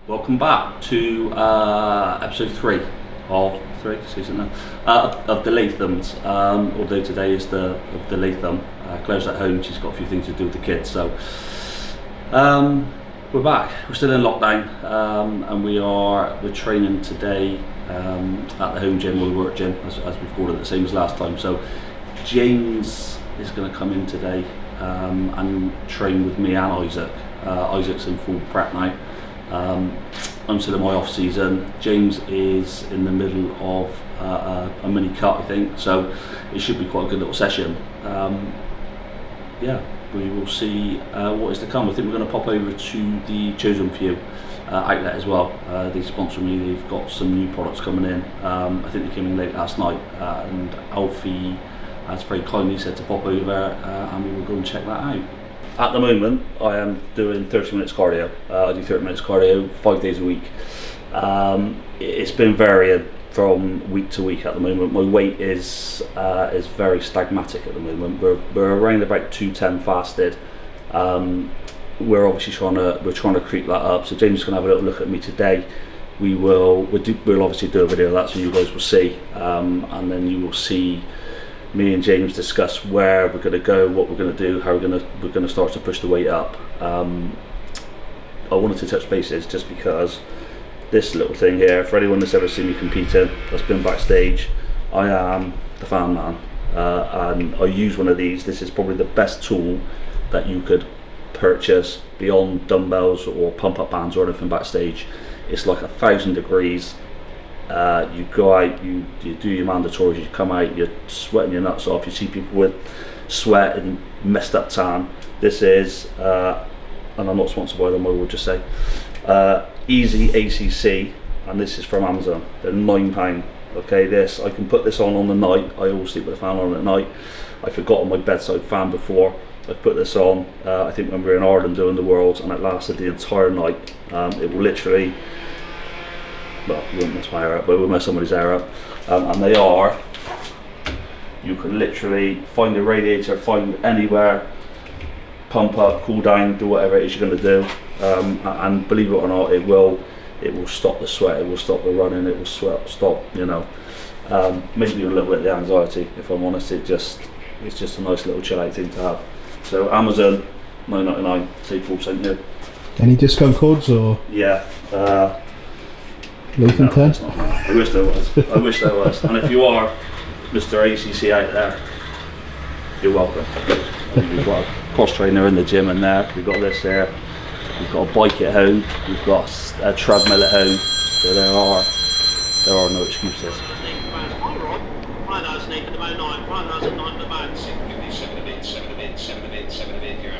Welcome back to episode 3 of the Lathams. Although today is the Latham. Claire's at home, she's got a few things to do with the kids, so we're back. We're still in lockdown, and we're training today at the home gym, or the work gym, as we've called it, the same as last time. So James is going to come in today and train with me and Isaac. Isaac's in full prep now. I'm still in my off season. James is in the middle of a mini cut, I think, so it should be quite a good little session. Yeah, we will see what is to come. I think we're going to pop over to the Chosen Few outlet as well. They sponsor me. They've got some new products coming in. I think they came in late last night, and Alfie has very kindly said to pop over, and we will go and check that out. At the moment, I am doing 30 minutes cardio. I do 30 minutes cardio 5 days a week. It's been varying from week to week at the moment. My weight is very stagmatic at the moment. We're around about 210 fasted. We're obviously trying to creep that up. So James is going to have a little look at me today. We'll obviously do a video of that, so you guys will see, and then you will see me and James discuss where we're going to go, what we're going to do, how we're going to start to push the weight up. I wanted to touch bases just because this little thing here, for anyone that's ever seen me competing, that's been backstage, I am the fan man, and I use one of these. This is probably the best tool that you could purchase beyond dumbbells or pump up bands or anything backstage. It's like 1,000 degrees. You go out, you do your mandatories, you come out, you're sweating your nuts off. You see people with sweat and messed up tan. This is, and I'm not sponsored by them, I will just say, Easy ACC, and this is from Amazon. They're £9. Okay, this, I can put this on the night. I always sleep with the fan on at night. I forgot my bedside fan before. I put this on, I think when we were in Ireland doing the Worlds, and it lasted the entire night. It will literally, well, you won't mess my hair up, but it will mess somebody's hair up. And they are, you can literally find a radiator, find anywhere, pump up, cool down, do whatever it is you're going to do. And believe it or not, it will stop the sweat, it will stop the running, it will stop, maybe even a little bit of the anxiety, if I'm honest. It's just a nice little chill out thing to have. So Amazon, £9.99, say 4% new. Any discount codes or? Yeah. Latham 10? I wish there was. And if you are Mr. ACC out there, you're welcome. We've got a cross trainer in the gym in there. We've got this here. We've got a bike at home. We've got a treadmill at home. So there are no excuses.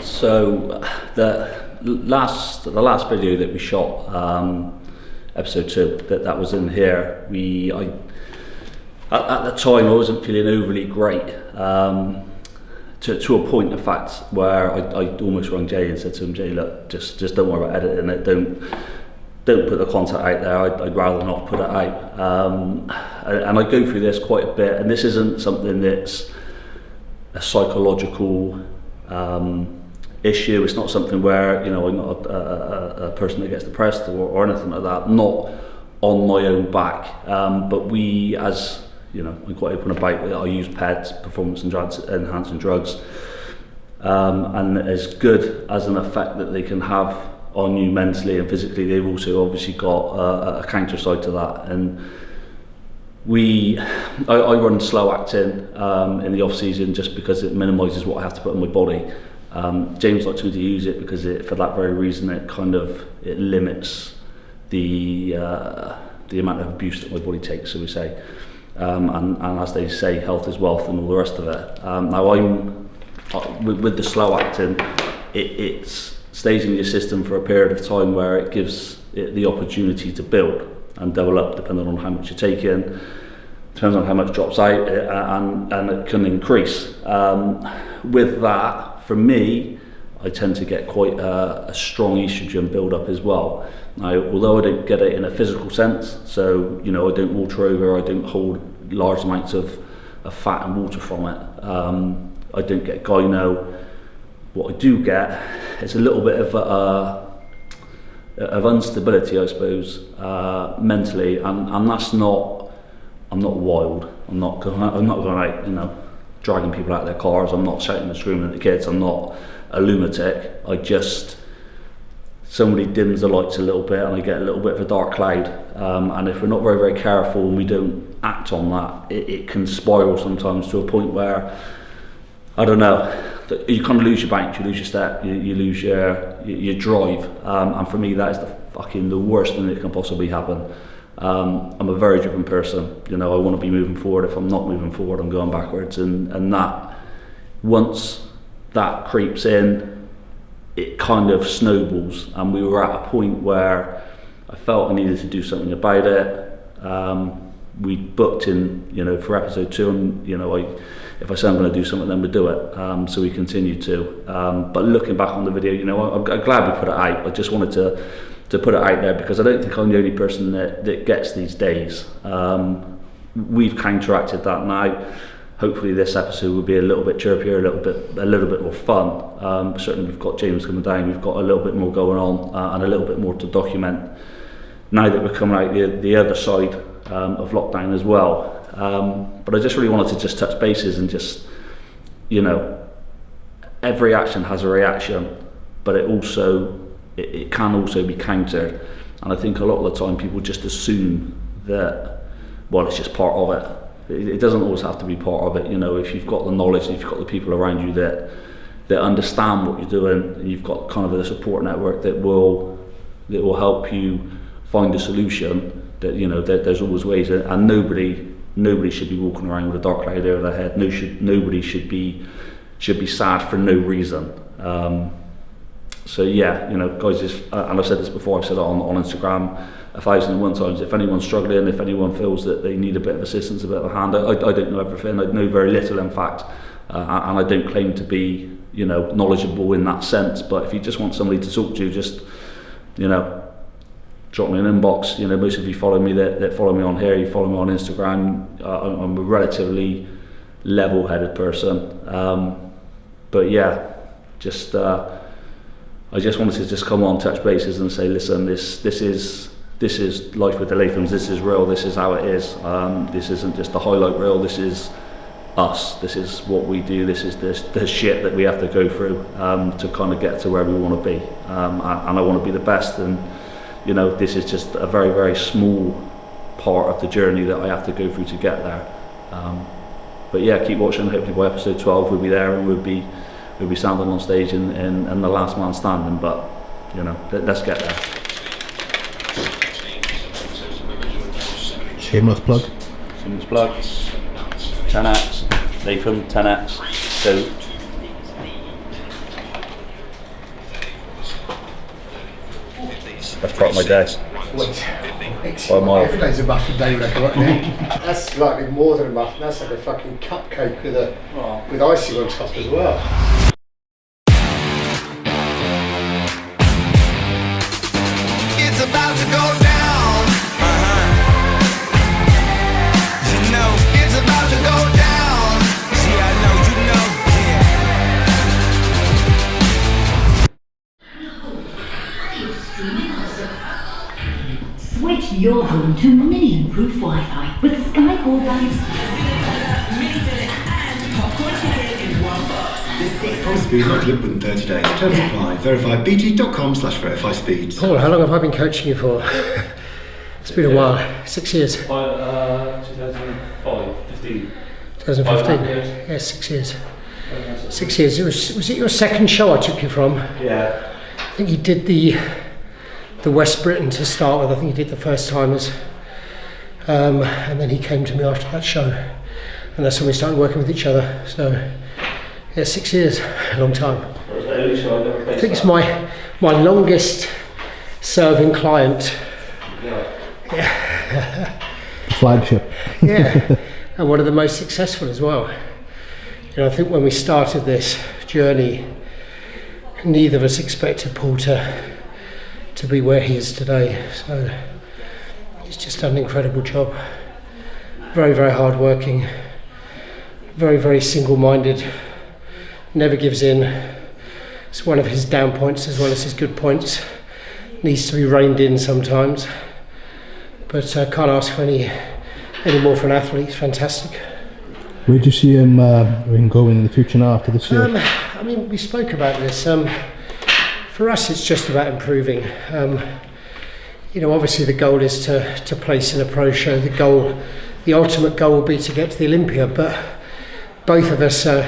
So the last video that we shot, episode 2, that was in here. At the time I wasn't feeling overly great, to a point, in fact, where I almost rang Jay and said to him, Jay, look, just don't worry about editing it. Don't put the content out there. I'd rather not put it out. And I go through this quite a bit, and this isn't something that's a psychological issue. It's not something where, I'm not a person that gets depressed or anything like that, not on my own back. But we, as I'm quite open about it, I use PEDs, performance enhancing drugs, and as good as an effect that they can have on you mentally and physically, they've also obviously got a counter side to that. And I run slow acting in the off season just because it minimises what I have to put in my body. James likes me to use it because for that very reason, it limits the amount of abuse that my body takes, so we say. And as they say, health is wealth and all the rest of it. Now with the slow acting, it stays in your system for a period of time where it gives it the opportunity to build and develop, depending on how much you're taking. Depends on how much drops out, and it can increase. With that, for me, I tend to get quite a strong estrogen build up as well. Now, although I don't get it in a physical sense, so I don't water over, I don't hold large amounts of fat and water from it, I don't get gyno. What I do get is a little bit of of instability, I suppose, mentally, and that's not. I'm not wild. I'm not going out, you know, dragging people out of their cars. I'm not shouting and screaming at the kids. I'm not a lunatic. Somebody dims the lights a little bit and I get a little bit of a dark cloud, and if we're not very, very careful and we don't act on that, it can spiral sometimes to a point where, I don't know, you kind of lose your bounce, you lose your step, you lose your drive, and for me that is the worst thing that can possibly happen. I'm a very driven person, you know, I want to be moving forward. If I'm not moving forward, I'm going backwards, and that, once that creeps in, it kind of snowballs, and we were at a point where I felt I needed to do something about it. We booked in, you know, for episode 2, and you know, if I say I'm going to do something, then we do it. So we continue to. But looking back on the video, you know, I'm glad we put it out. I just wanted to put it out there because I don't think I'm the only person that gets these days. We've counteracted that now. Hopefully this episode will be a little bit chirpier, a little bit more fun. Certainly we've got James coming down, we've got a little bit more going on, and a little bit more to document now that we're coming out the other side of lockdown as well. But I just really wanted to just touch bases and just, you know, every action has a reaction, but it can also be countered. And I think a lot of the time people just assume that, well, it's just part of it. It doesn't always have to be part of it. You know, if you've got the knowledge, if you've got the people around you that understand what you're doing, and you've got kind of a support network that will help you find a solution, that, you know, there's always ways, and nobody should be walking around with a dark cloud over their head. Nobody should be sad for no reason. So yeah, you know, guys, and I've said this before, I've said it on Instagram 1,001 times. If anyone's struggling, if anyone feels that they need a bit of assistance, a bit of a hand, I don't know everything. I know very little, in fact, and I don't claim to be, you know, knowledgeable in that sense. But if you just want somebody to talk to, just, you know, drop me an inbox. You know, most of you follow me that follow me on here. You follow me on Instagram. I'm a relatively level-headed person, but yeah, just. I just wanted to just come on, touch bases, and say, listen, this is life with the Lathams. This is real. This is how it is. This isn't just a highlight reel. This is us. This is what we do. This is the shit that we have to go through to kind of get to where we want to be. And I want to be the best. And you know, this is just a very, very small part of the journey that I have to go through to get there. But yeah, keep watching. Hopefully by episode 12 we'll be there, and we'll be standing on stage and the last man standing. But you know, let's get there. Shameless plug. 10x, Latham 10x. So that's part of my day. By a mile. Every day's a muffin day, reckon, right now. That's slightly more than a muffin. That's like a fucking cupcake with icing on top as well. It's about to go down. You know, it's about to go down. See, I know, you know, Switch your home to mini-improved Wi-Fi with Sky Core High speed like Lippin 30 days. Terms apply. Verify bt.com/verify speeds. Paul, how long have I been coaching you for? It's been a while. 6 years. 2005, 15. 2015. Yeah, 6 years. 6 years. Was it your second show I took you from? Yeah. I think you did the West Britain to start with. I think you did the First Timers, and then he came to me after that show, and that's when we started working with each other. So yeah, 6 years, a long time. I think it's my longest serving client. The flagship. Yeah, and one of the most successful as well. You know, I think when we started this journey, neither of us expected Paul to be where he is today. So he's just done an incredible job. Very, very hard working. Very, very single-minded. Never gives in. It's one of his down points as well as his good points. needs to be reined in sometimes. But can't ask for any more for an athlete. He's fantastic. Where do you see him going in the future now after this year? I mean, we spoke about this. For us, it's just about improving. Obviously the goal is to place in a pro show. The ultimate goal will be to get to the Olympia, but both of us are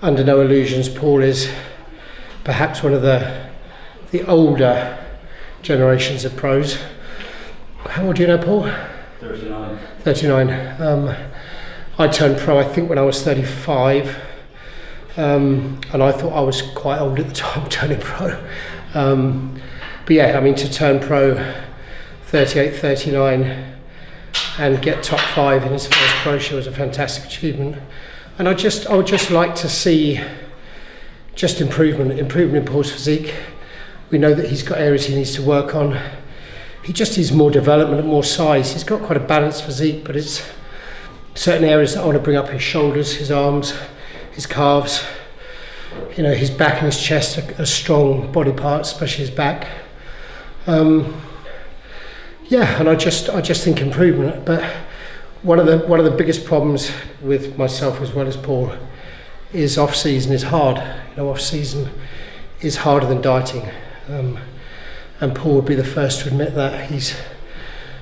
under no illusions. Paul is perhaps one of the older generations of pros. How old do you know, Paul? 39. 39. I turned pro, I think, when I was 35. And I thought I was quite old at the time turning pro. But yeah, I mean, to turn pro 38, 39 and get top 5 in his first pro show was a fantastic achievement. And I would just like to see just improvement in Paul's physique. We know that he's got areas he needs to work on. He just needs more development and more size. He's got quite a balanced physique, but it's certain areas that I want to bring up: his shoulders, his arms, his calves. His back and his chest are strong body parts, especially his back. And I just think improvement. But one of the biggest problems with myself as well as Paul is off season is hard. Off season is harder than dieting. And Paul would be the first to admit that he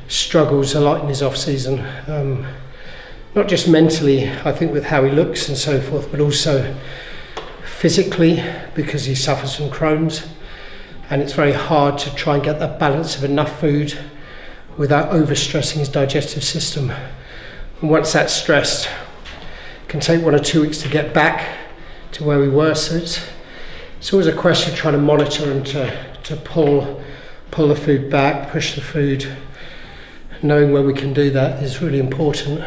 struggles a lot in his off season. Not just mentally, I think, with how he looks and so forth, but also physically, because he suffers from Crohn's, and it's very hard to try and get that balance of enough food without overstressing his digestive system. And once that's stressed, it can take 1 or 2 weeks to get back to where we were. So it's always a question of trying to monitor and to pull the food back, push the food. Knowing when we can do that is really important.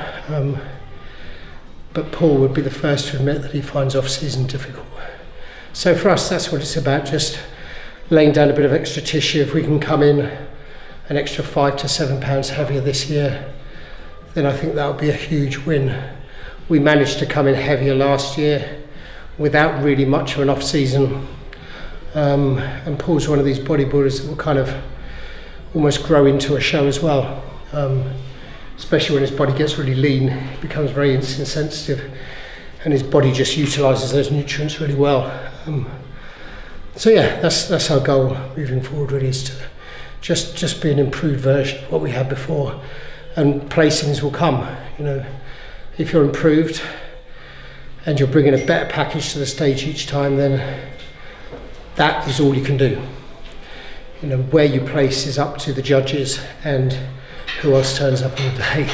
But Paul would be the first to admit that he finds off-season difficult. So for us, that's what it's about, just laying down a bit of extra tissue. If we can come in an extra 5 to 7 pounds heavier this year, then I think that would be a huge win. We managed to come in heavier last year without really much of an off-season. And Paul's one of these bodybuilders that will kind of almost grow into a show as well. Especially when his body gets really lean, he becomes very insulin sensitive, and his body just utilises those nutrients really well. So yeah, that's our goal moving forward, really, is to just be an improved version of what we had before, and placings will come. If you're improved and you're bringing a better package to the stage each time, then that is all you can do. Where you place is up to the judges and who else turns up on the day.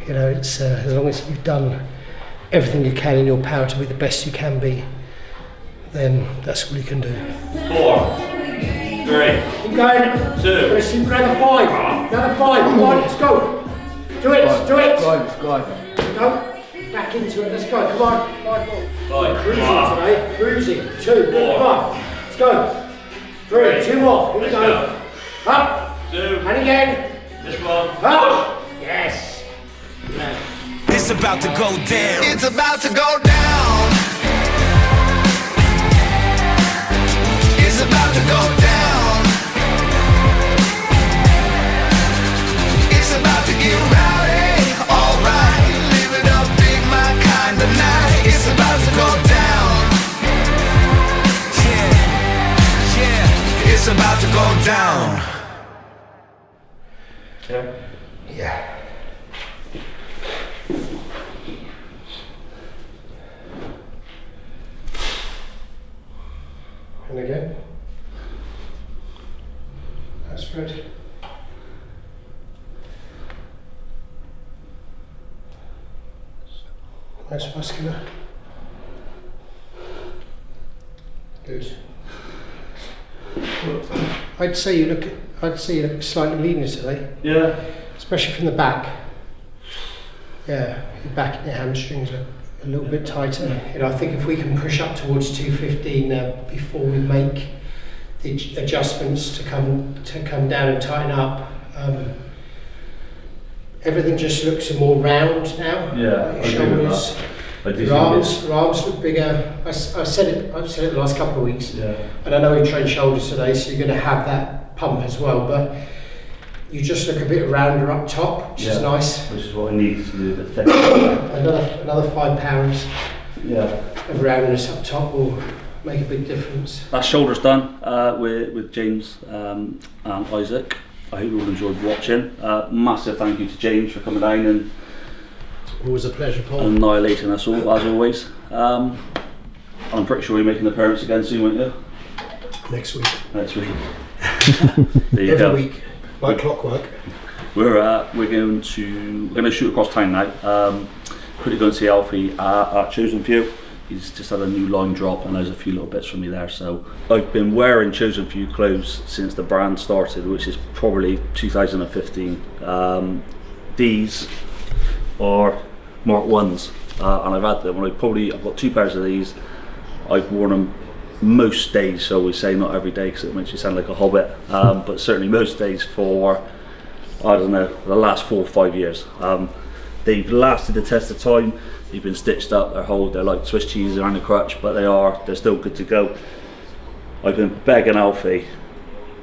It's as long as you've done everything you can in your power to be the best you can be, then that's all you can do. 4, 3, Keep going. 2. Another 5. Another 5. Come on, let's go. Do it. Do it. Go. Back into it. Let's go. Come on. 5. Cruising today. Cruising. 2. Good. Come on. Let's go. 3. 2 more. Here we go. Up. 2. And again. This one. Up. Yes. It's about to go down. It's about to go down. It's about to go down. It's about to get rowdy. Alright, live it up, big my kind of night. It's about to go down. Yeah. It's about to go down. Yeah. And again. That's good. Nice muscular. Good. I'd say you look slightly leaner today. Yeah. Especially from the back. Yeah, your back and your hamstrings are a little bit tighter. I think if we can push up towards 215 before we make the adjustments to come down and tighten up, everything just looks more round now. Yeah, like I your agree with shoulders, Your arms look bigger. I've said it the last couple of weeks. Yeah. And I know we trained shoulders today, so you're going to have that pump as well. But you just look a bit rounder up top, which is nice. Which is what I need to do the thing. Another £5 of roundness up top will make a big difference. That shoulder's done with James and Isaac. I hope you all enjoyed watching. Massive thank you to James for coming down and Always a pleasure, Paul. annihilating us all as always. I'm pretty sure you're making an appearance again soon, won't you? Next week. Next week. There you go. Every week, like clockwork. We're going to shoot across town now. Quickly going to see Alfie at Chosen Few. He's just had a new line drop and there's a few little bits from me there. So I've been wearing Chosen Few clothes since the brand started, which is probably 2015. These are Mark 1s and I've had them. I've got 2 pairs of these. I've worn them most days, shall we say, not every day because it makes me sound like a hobbit, but certainly most days for, I don't know, the last 4 or 5 years. They've lasted the test of time. They've been stitched up, they're like Swiss cheese around the crutch, but they're still good to go. I've been begging Alfie,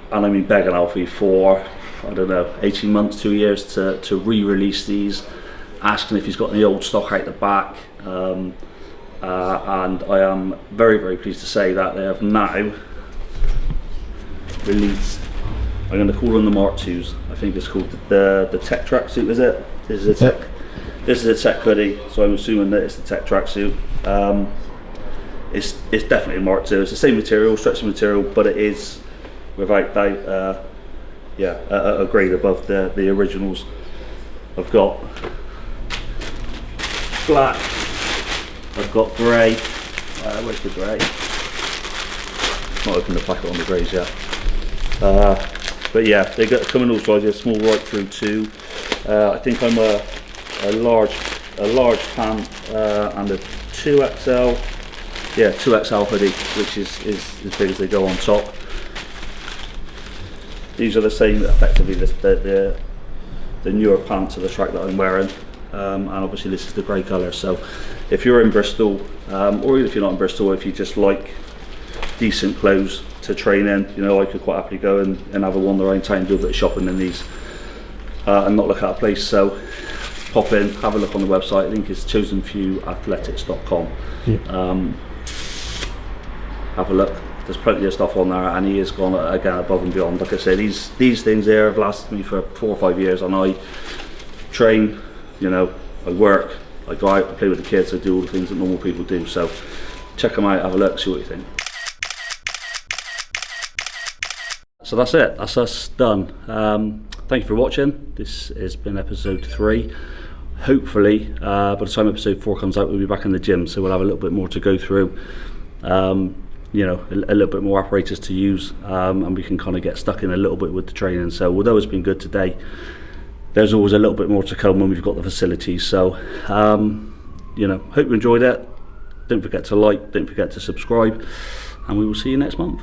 and I mean begging Alfie for, I don't know, 18 months, 2 years to re-release these, asking if he's got any old stock out the back. And I am very, very pleased to say that they have now released, I'm going to call them the Mark 2s. I think it's called the Tech Tracksuit, is it? This is a Tech. This is a Tech hoodie, so I'm assuming that it's the Tech Tracksuit. It's definitely a Mark 2. It's the same material, stretchy material, but it is without doubt, a grade above the originals. I've got black. I've got grey. Where's the grey? Not opened the packet on the greys yet. But yeah, they come in all sizes, small right through to. I think I'm a large pant and a 2XL. Yeah, 2XL hoodie, which is as big as they go on top. These are the same, effectively the newer pants of the track that I'm wearing. And obviously this is the grey colour, so if you're in Bristol, or even if you're not in Bristol, if you just like decent clothes to train in, you know, I could quite happily go and have a wander around town, do a bit of shopping in these, and not look at a place. So pop in, have a look on the website. I think it's chosenfew.athletics.com. Have a look, there's plenty of stuff on there, and he has gone again above and beyond. Like I said, these things here have lasted me for 4 or 5 years, and I train, you know, I work, I go out, I play with the kids, I do all the things that normal people do. So check them out, have a look, see what you think. So that's it, that's us done. Thank you for watching. This has been episode 3. Hopefully by the time episode 4 comes out, we'll be back in the gym, so we'll have a little bit more to go through, you know, a little bit more apparatus to use, and we can kind of get stuck in a little bit with the training. So although it's been good today, there's always a little bit more to come when we've got the facilities. So you know, hope you enjoyed it. Don't forget to like, don't forget to subscribe, and we will see you next month.